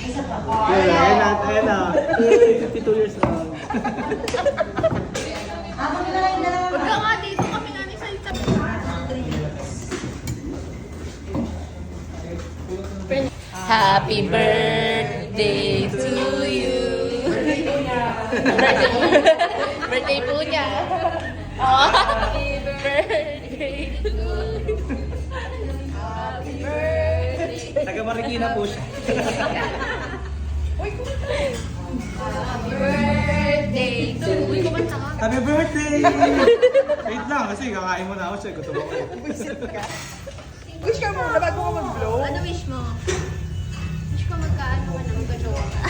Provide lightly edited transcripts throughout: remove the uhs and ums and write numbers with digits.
Ayan na, ayan na. 52 years old. Huwag ka nga dito kami nga ni Salita. Happy birthday to you. Birthday po niya. Happy birthday to you. Happy birthday. Taga Marikina po siya. Happy birthday to you. Kumanta ka. Happy birthday! Wait lang, kasi kakain mo na ako siya. Gusto mo ko. Wish ka muna bago ka mag-blow. Ano wish mo? Wish ko magkaano ka na magka-jowa ka.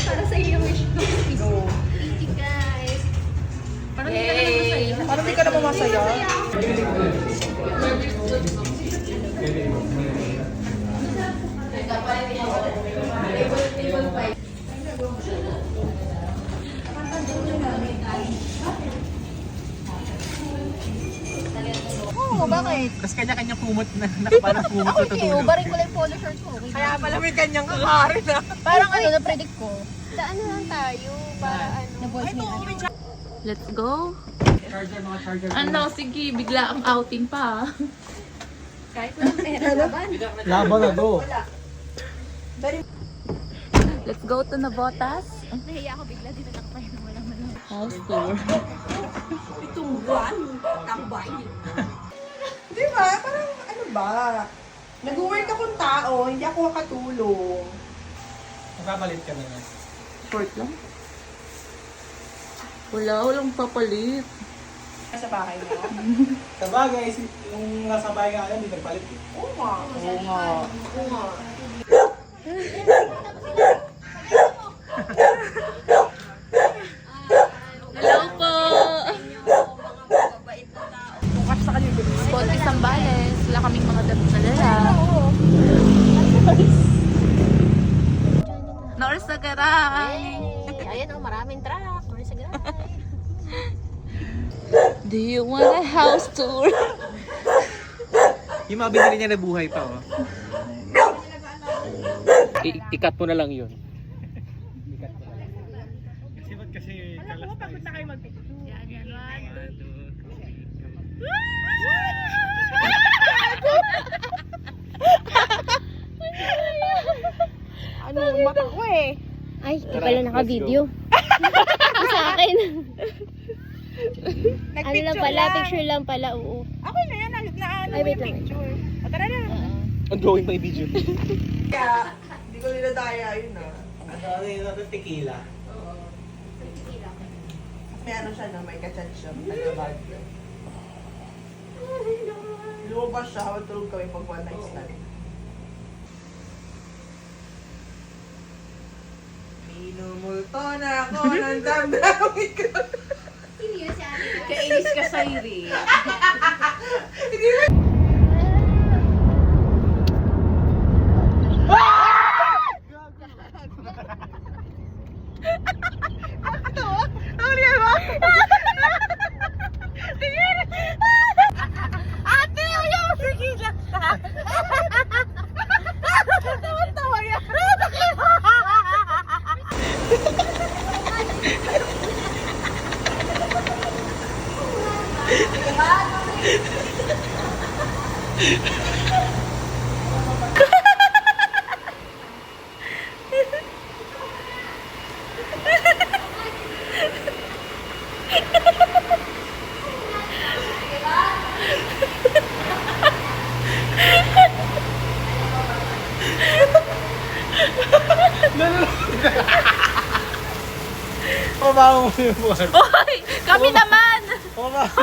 Para sa iyo wish ko. No. Thank you guys. Parang hindi ka naman masaya. Parang di ka naman masaya. Oo, bakit? Tapos kanya-kanya kumot na. Nakaparang kumot na Okay, tutulog. ubarin ko lang yung polo shorts ko. Okay. Kaya pala may kanyang kakari na. Parang ano, na-predict ko. Daan na lang tayo para ano. Na-voice Ito, nila. may chat. Let's go. Charger, mga charger. Ano, sige, bigla ang outing pa. Kahit walang pera naman. Laban na to. Let's go to Navotas. Nahiya ako bigla dito lang tayo na walang malang. House tour. Itong buwan, tambay. Di ba? Parang ano ba? Nag-work akong tao, hindi ako makatulong. Magpapalit ka na nga. Short lang. Walang papalit. Sa bahay mo. Sa bagay, yung nasa bahay nga yan, hindi nagpalit eh. Oo nga. Oo nga. Oo nga. Hello po. Bukas sa kanya. Konti Sambales. Wala kaming mga damit na lala. North Sagaray. Ayan o, maraming truck. Maraming sa garay. Do you want a house tour? Yung mga binili niya na buhay pa, oh. I-cut mo na lang yun. I-cut mo na lang. Kasi ba't kasi kalas tayo? Na kayo mag-picture. Yan, yan. Ano, mata ko eh. Ay, di pala naka-video. Sa akin. Ano lang pala, picture lang pala, oo. Ako na yan, na ano Ay, mo wait yung lang. picture. O tara na. Ongoing pa yung video. Kaya, hindi ko nila daya yun ah. Ano yun natin? Tequila. May ano siya na, may kachat siya. Nag-bag. Lumabas siya, habang tulog kami pag one night stand. Minumulto na ako ng damdamin ko. Kainis ka sa iri. Pabaho mo yung buwan. Hoy! Kami naman! Pabaho.